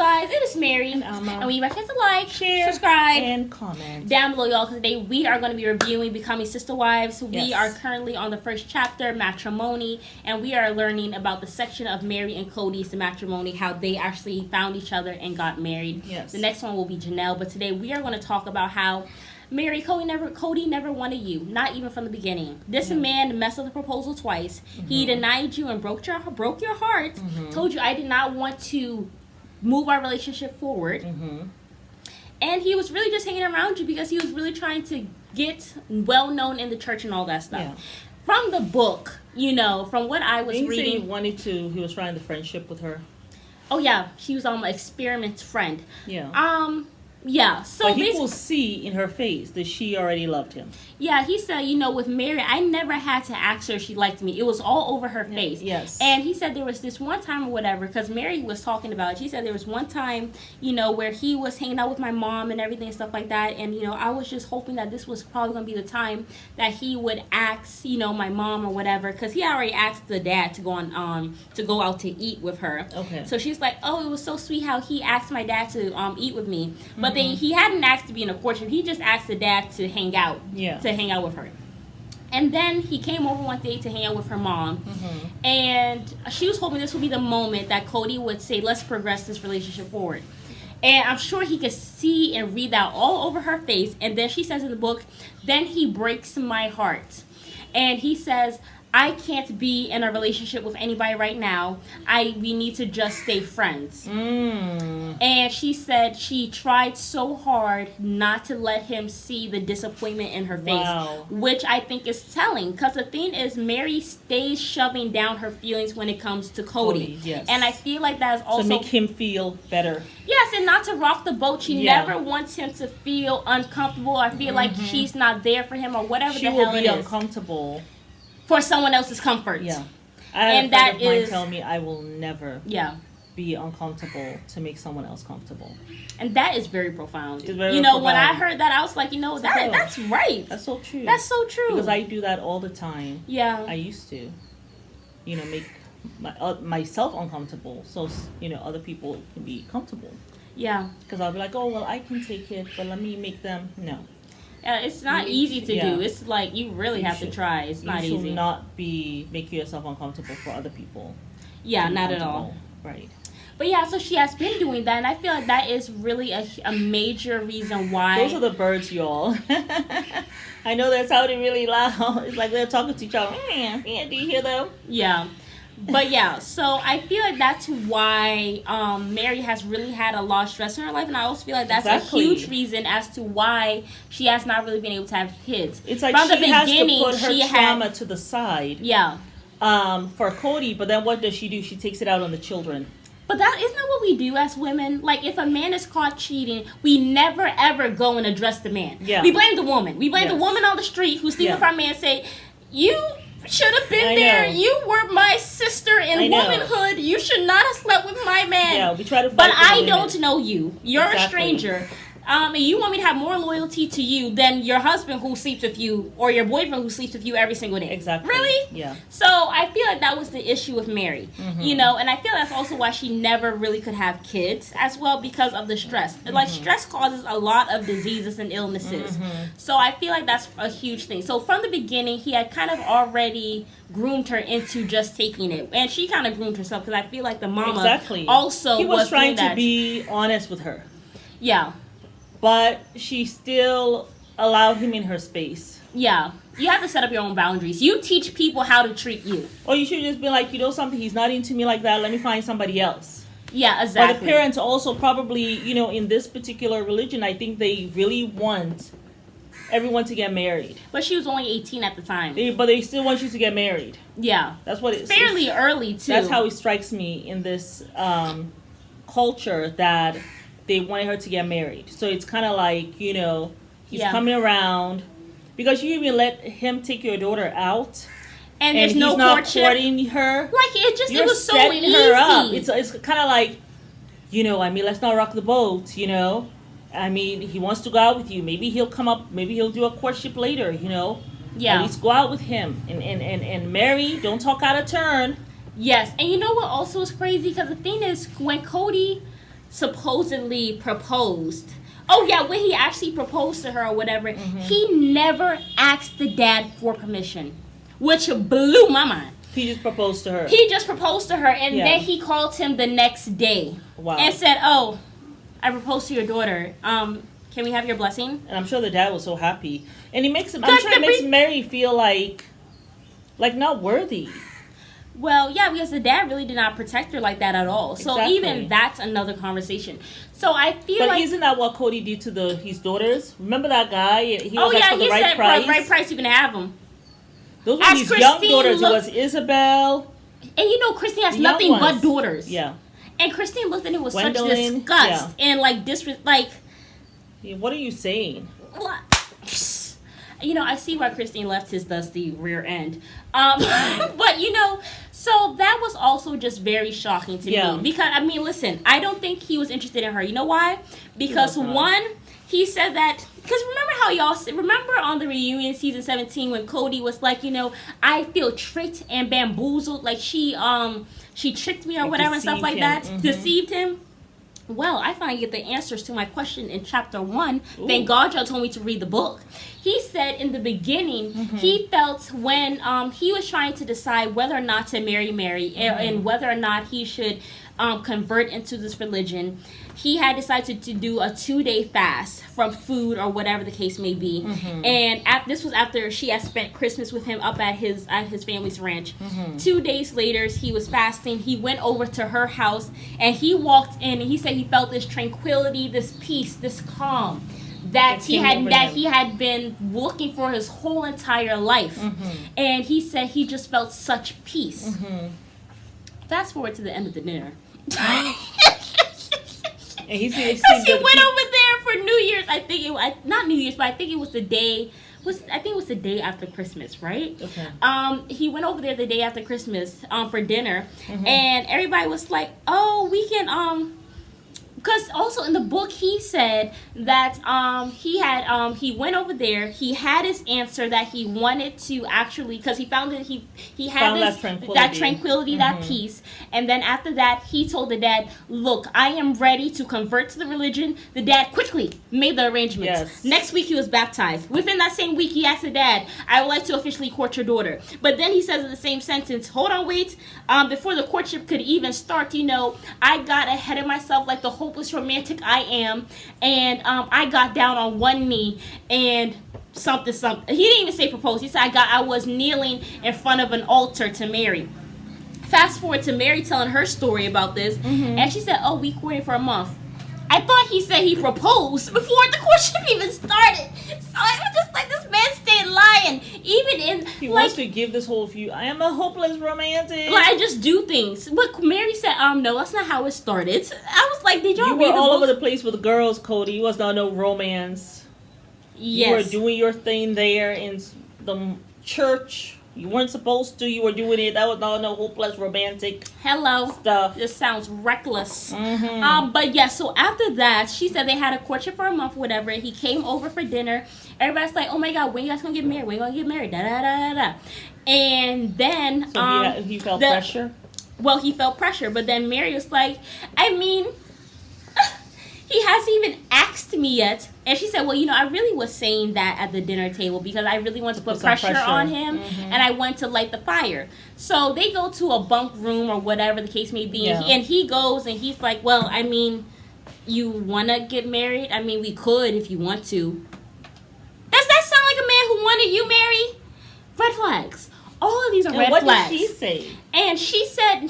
guys? It is Meri. And we recommend to like, share, subscribe, and comment down below, y'all. Because today we are going to be reviewing Becoming Sister Wives. Yes. We are currently on the first chapter, Matrimony, and we are learning about the section of Meri and Kody's matrimony, how they actually found each other and got married. Yes. The next one will be Janelle, but today we are going to talk about how Kody never wanted you, not even from the beginning. This man messed up the proposal twice. Mm-hmm. He denied you and broke your heart. Mm-hmm. Told you I did not want to move our relationship forward. Mm-hmm. And he was really just hanging around you because he was really trying to get well known in the church and all that stuff. Yeah. From the book, from what I was reading, he was trying the friendship with her. Oh yeah, she was an experiment friend. Yeah. Yeah, so but he will see in her face that she already loved him. Yeah, he said, with Meri, I never had to ask her if she liked me. It was all over her face. Yes. And he said there was this one time or whatever, because Meri was talking about it. She said there was one time, where he was hanging out with my mom and everything and stuff like that. And, I was just hoping that this was probably going to be the time that he would ask, my mom or whatever. Because he already asked the dad to go to go out to eat with her. Okay. So she's like, oh, it was so sweet how he asked my dad to eat with me. But he hadn't asked to be in a courtship. He just asked the dad to hang out. Yeah. To hang out with her. And then he came over one day to hang out with her mom. Mm-hmm. And she was hoping this would be the moment that Kody would say, let's progress this relationship forward. And I'm sure he could see and read that all over her face. And then she says in the book, then he breaks my heart. And he says, I can't be in a relationship with anybody right now. We need to just stay friends. And she said she tried so hard not to let him see the disappointment in her face. Wow. Which I think is telling. Because the thing is, Meri stays shoving down her feelings when it comes to Kody. Yes. And I feel like that is also... to make him feel better. Yes, and not to rock the boat. She never wants him to feel uncomfortable. I feel like she's not there for him or whatever the hell it is. She will be uncomfortable. For someone else's comfort. Yeah. I had a friend of mine tell me I will never be uncomfortable to make someone else comfortable. And that is very profound. It's very profound. When I heard that, I was like, that's right. That's so true. That's so true. Because I do that all the time. Yeah. I used to, make myself uncomfortable so, other people can be comfortable. Yeah. Because I'll be like, oh, well, I can take it, but let me make them, no. It's not easy to do. It's like you really have to try. It's not easy. You should not make yourself uncomfortable for other people. Yeah, not at all. Right. But yeah, so she has been doing that, and I feel like that is really a major reason why. Those are the birds, y'all. I know they're sounding really loud. It's like they're talking to each other. Do you hear them? Yeah. But yeah, so I feel like that's why Meri has really had a lot of stress in her life, and I also feel like that's a huge reason as to why she has not really been able to have kids. It's like she has to put her trauma to the side. Yeah. For Kody, but then what does she do? She takes it out on the children. But that isn't that what we do as women? Like, if a man is caught cheating, we never ever go and address the man. Yeah. We blame the woman. We blame the woman on the street who's sleeping with our man and say, you should have been there. You were my sister in womanhood. You should not have slept with my man. Yeah, we try to fight but I don't know you. You're a stranger. And you want me to have more loyalty to you than your husband who sleeps with you or your boyfriend who sleeps with you every single day. Exactly. Really? Yeah. So I feel like that was the issue with Meri. Mm-hmm. And I feel that's also why she never really could have kids as well because of the stress. Mm-hmm. Like, stress causes a lot of diseases and illnesses. Mm-hmm. So I feel like that's a huge thing. So from the beginning, he had kind of already groomed her into just taking it. And she kind of groomed herself because I feel like the mama also he was trying to be honest with her. Yeah. But she still allowed him in her space. Yeah. You have to set up your own boundaries. You teach people how to treat you. Or you should just be like, something, he's not into me like that. Let me find somebody else. Yeah, exactly. But the parents also probably, in this particular religion, I think they really want everyone to get married. But she was only 18 at the time. But they still want you to get married. Yeah. That's what it's fairly early, too. That's how it strikes me in this culture that they wanted her to get married. So it's kind of like, he's coming around. Because you even let him take your daughter out. And there's no courtship. Courting her. Like, it was so easy. Her up. It's kind of like, let's not rock the boat, he wants to go out with you. Maybe he'll come up. Maybe he'll do a courtship later, Yeah. At least go out with him. And Meri, don't talk out of turn. Yes. And you know what also is crazy? Because the thing is, when Kody supposedly proposed. Oh yeah, when he actually proposed to her or whatever, he never asked the dad for permission, which blew my mind. He just proposed to her. He just proposed to her, and then he called him the next day and said, "Oh, I proposed to your daughter. Can we have your blessing?" And I'm sure the dad was so happy, and he makes him. I'm sure it makes Meri feel like not worthy. Well, yeah, because the dad really did not protect her like that at all. So even that's another conversation. So I feel but isn't that what Kody did to his daughters? Remember that guy? He was for the right price. For the right price, you can have them. Those were his young daughters. It was Isabel. And Christine has nothing but daughters. Yeah. And Christine looked at him with such disgust and what are you saying? I see why Christine left his dusty rear end. But so that was also just very shocking to me. Because, listen, I don't think he was interested in her. You know why? Because one, he said that, because remember on the reunion season 17 when Kody was like, I feel tricked and bamboozled, like she tricked me or whatever and stuff like that, deceived him. Well, I finally get the answers to my question in chapter 1. Ooh. Thank God y'all told me to read the book. He said in the beginning, he felt when he was trying to decide whether or not to marry Meri and whether or not he should convert into this religion, he had decided to do a 2-day fast from food or whatever the case may be. And this was after she had spent Christmas with him up at his family's ranch. 2 days later, he was fasting. He went over to her house and he walked in and he said he felt this tranquility, this peace, this calm that he had been looking for his whole entire life. And he said he just felt such peace. Fast forward to the end of the dinner. Because he went over there for New Year's. I think not New Year's, but I think it was the day. I think it was the day after Christmas, right? Okay. He went over there the day after Christmas for dinner, and everybody was like, "Oh, we can." Because also in the book he said that he went over there, he had his answer that he wanted to actually, because he found that he had that tranquility, that peace, and then after that he told the dad, "Look, I am ready to convert to the religion." The dad quickly made the arrangements. Yes. Next week he was baptized. Within that same week he asked the dad, "I would like to officially court your daughter." But then he says in the same sentence, "Hold on, wait, before the courtship could even start, I got ahead of myself like the hopeless romantic I am, and I got down on one knee and something. He didn't even say propose. He said I was kneeling in front of an altar to Meri." Fast forward to Meri telling her story about this, and she said, "Oh, we courted for a month." I thought he said he proposed before the courtship even started. So I was just like, this man stayed lying. He wants to give this whole view. I am a hopeless romantic. I just do things. But Meri said, no, that's not how it started. I was like, did y'all read the book? You were all over the place with the girls, Kody. You was not no romance. Yes. You were doing your thing there in the church. You weren't supposed to. You were doing it. That was not no hopeless romantic stuff. This sounds reckless. But yeah, so after that, she said they had a courtship for a month, whatever. He came over for dinner. Everybody's like, "Oh my God, when you guys gonna get married? When you gonna get married?" Da da da da da. And then he felt pressure. Well, he felt pressure, but then Meri was like, he hasn't even asked me yet. And she said, well, I really was saying that at the dinner table because I really wanted to put pressure on him, and I wanted to light the fire. So they go to a bunk room or whatever the case may be, and he goes and he's like, well, you want to get married? We could if you want to. Does that sound like a man who wanted you, Meri? Red flags. All of these are red flags. What did she say? And she said,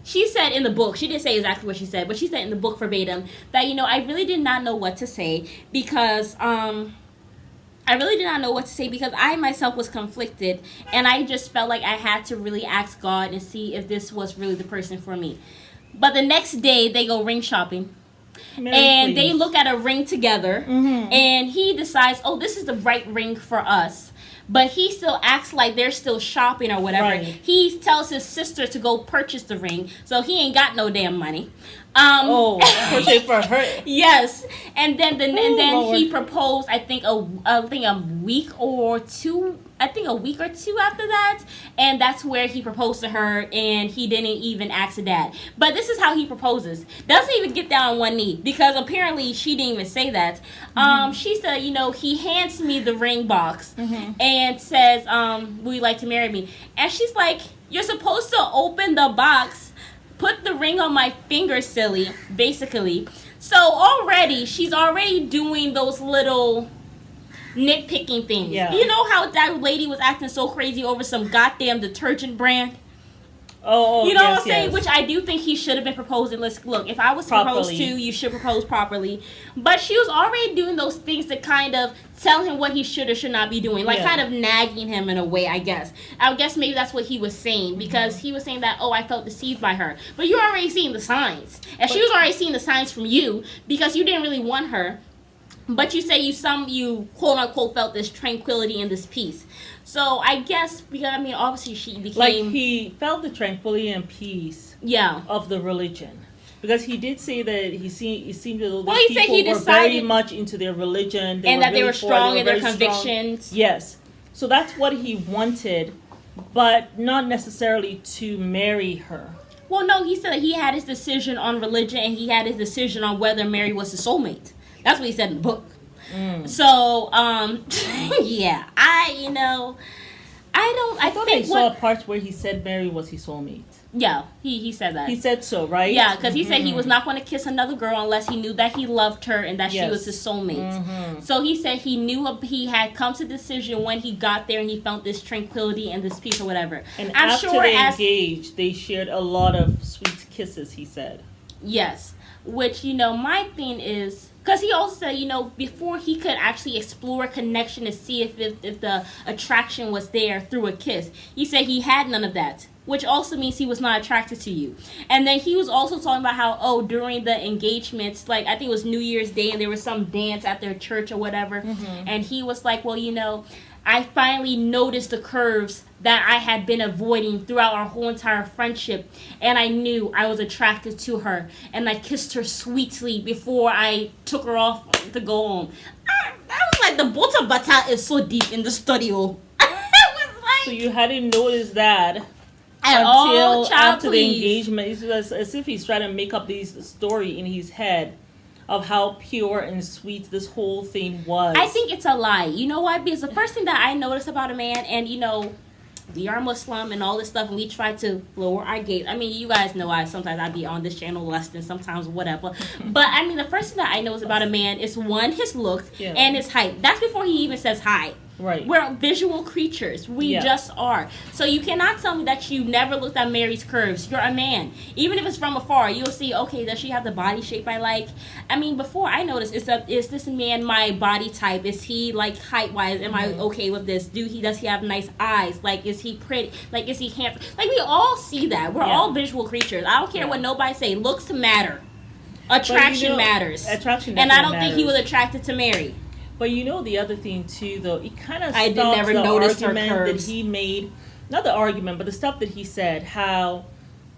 she said in the book, she didn't say exactly what she said, but she said in the book verbatim that, I really did not know what to say because I myself was conflicted, and I just felt like I had to really ask God and see if this was really the person for me. But the next day they go ring shopping. They look at a ring together, and he decides, oh, this is the right ring for us. but he still acts like they're still shopping or whatever. Right. He tells his sister to go purchase the ring, so he ain't got no damn money. Purchase for her. Yes, and then Lord. he proposed. I think a week or two. I think a week or two after that, and that's where he proposed to her, and he didn't even ask her dad. But this is how he proposes. Doesn't even get down on one knee, because apparently she didn't even say that. She said, he hands me the ring box and says, would you like to marry me? And she's like, you're supposed to open the box, put the ring on my finger, silly, basically. So she's already doing those little nitpicking things. Yeah. You know how that lady was acting so crazy over some goddamn detergent brand? You know what I'm saying? Which I do think he should have been proposing. Look, if I was proposed to, you should propose properly. But she was already doing those things to kind of tell him what he should or should not be doing. Like, kind of nagging him in a way, I guess. I guess maybe that's what he was saying. Because he was saying that, I felt deceived by her. But you're already seeing the signs. And she was already seeing the signs from you, because you didn't really want her. But you say you quote unquote felt this tranquility and this peace. So I guess because obviously she became like he felt the tranquility and peace of the religion, because he did say that it seemed as though these people were very much into their religion and that they were strong in their convictions. Strong. Yes, so that's what he wanted, but not necessarily to marry her. Well, no, he said that he had his decision on religion and he had his decision on whether Meri was his soulmate. That's what he said in the book. So, yeah, I thought I saw parts where he said Meri was his soulmate. Yeah, he said that. He said so, right? Yeah, because he said he was not going to kiss another girl unless he knew that he loved her and that she was his soulmate. So he said he knew he had come to the decision when he got there and he felt this tranquility and this peace or whatever. And after they engaged, they shared a lot of sweet kisses, he said. Yes, which, my thing is... Because he also said, before he could actually explore connection to see if the attraction was there through a kiss, he said he had none of that, which also means he was not attracted to you. And then he was also talking about how, during the engagements, like, I think it was New Year's Day, and there was some dance at their church or whatever, and he was like, well, I finally noticed the curves that I had been avoiding throughout our whole entire friendship, and I knew I was attracted to her, and I kissed her sweetly before I took her off to go home. I was like, the butter butter is so deep in the studio. So you hadn't noticed that until after the engagement. It's as if he's trying to make up this story in his head of how pure and sweet this whole thing was. I think it's a lie. You know why? Because the first thing that I noticed about a man, and we are Muslim and all this stuff, and we try to lower our gaze. You guys know sometimes I be on this channel less than sometimes whatever. But the first thing that I know is about a man is one, his looks and his height. That's before he even says hi. Right. We're visual creatures. We just are. So you cannot tell me that you never looked at Meri's curves. You're a man. Even if it's from afar, you'll see, okay, does she have the body shape I like? Before I noticed, is this man my body type? Is he, like, height-wise, am I okay with this? Does he have nice eyes? Like, is he pretty? Like, is he handsome? Like, we all see that. We're all visual creatures. I don't care what nobody say. Looks matter. Attraction matters. Attraction and I don't think he was attracted to Meri. But the other thing too, though, it kind of stops the argument that he made. Not the argument, but the stuff that he said. How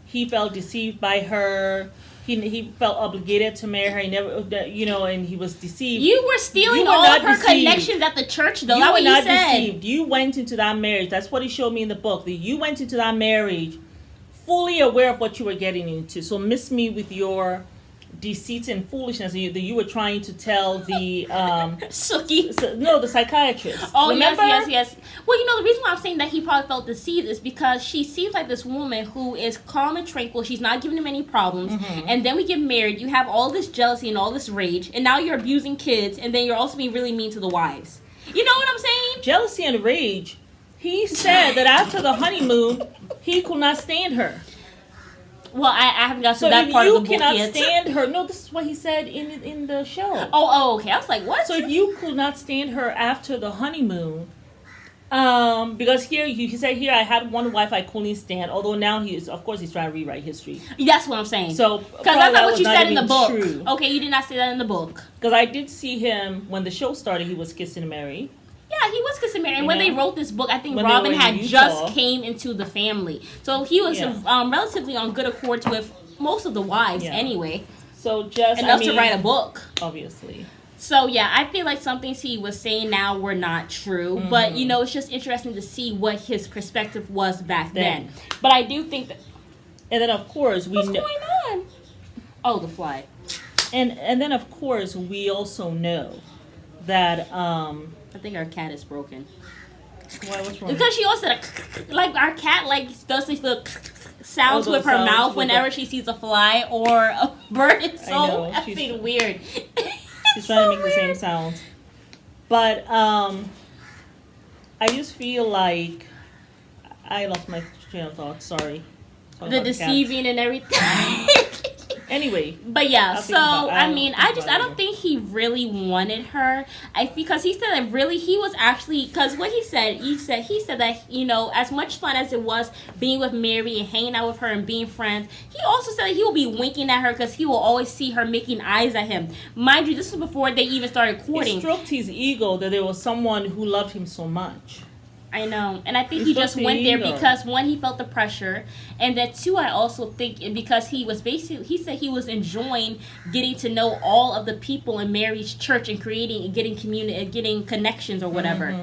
he felt deceived by her. He felt obligated to marry her. He never, and he was deceived. You were stealing all of her connections at the church, though. You were not deceived. You went into that marriage. That's what he showed me in the book. That you went into that marriage fully aware of what you were getting into. So miss me with your deceit and foolishness that you were trying to tell the Suki. The psychiatrist. Oh, remember? yes. Well, the reason why I'm saying that he probably felt deceived is because she seems like this woman who is calm and tranquil. She's not giving him any problems. And then we get married. You have all this jealousy and all this rage, and now you're abusing kids, and then you're also being really mean to the wives. You know what I'm saying? Jealousy and rage. He said that after the honeymoon, he could not stand her. Well, I haven't got to that part of the book yet. So if you cannot stand her... No, this is what he said in the show. Oh, okay. I was like, what? So if you could not stand her after the honeymoon... because he said here, I had one wife I couldn't stand. Although now he's trying to rewrite history. That's what I'm saying. So because that's not what you said in the book. True. Okay, you did not say that in the book. Because I did see him, when the show started, he was kissing Meri. Yeah, he was kissing Mary. And when they wrote this book, I think When Robin they were in had Utah. just came into the family. So he was relatively on good accords with most of the wives anyway. So just enough to write a book. Obviously. So yeah, I feel like some things he was saying now were not true. Mm-hmm. But you know, it's just interesting to see what his perspective was back then. But I do think that. And then of course we What's going on? Oh, the fly. And then of course we also know that I think our cat is broken. Why? What's wrong? Because she also like our cat does these little sounds with her mouth whenever she sees a fly or a bird. It's so effing weird. She's trying to make the same sounds. But I just feel like I lost my train of thought. Sorry. The deceiving and everything. Anyway. But yeah, I don't think he really wanted her. Because he said that really he was actually, because what he said that, you know, as much fun as it was being with Meri and hanging out with her and being friends, he also said that he will be winking at her because he will always see her making eyes at him. Mind you, this was before they even started courting. It stroked his ego that there was someone who loved him so much. I know, and I think he just went there because one, he felt the pressure, and that two, I also think because he said he was enjoying getting to know all of the people in Mary's church and creating and getting getting connections or whatever.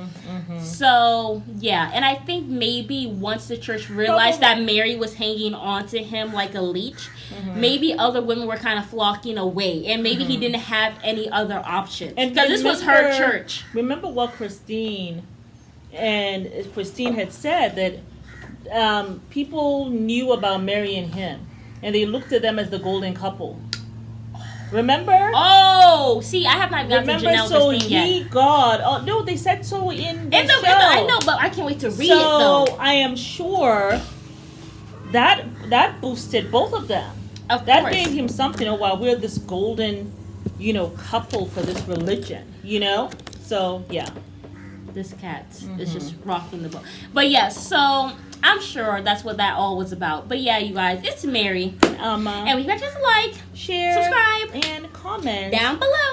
So yeah, and I think maybe once the church realized that Meri was hanging on to him like a leech, maybe other women were kind of flocking away, and maybe he didn't have any other options because this was her church. Remember what Christine had said, that people knew about Meri and him, and they looked at them as the golden couple. Remember? Oh, see, I have not gotten to Janelle so Christine yet. he got. Oh no, they said so in the show. I know, but I can't wait to read it though. So I am sure that boosted both of them. That gave him something. Oh wow, we're this golden, you know, couple for this religion. You know, so yeah. This cat is just rocking the boat. But yeah, so I'm sure that's what that all was about. But yeah, you guys, it's Meri. And we got just like, share, subscribe, and comment down below.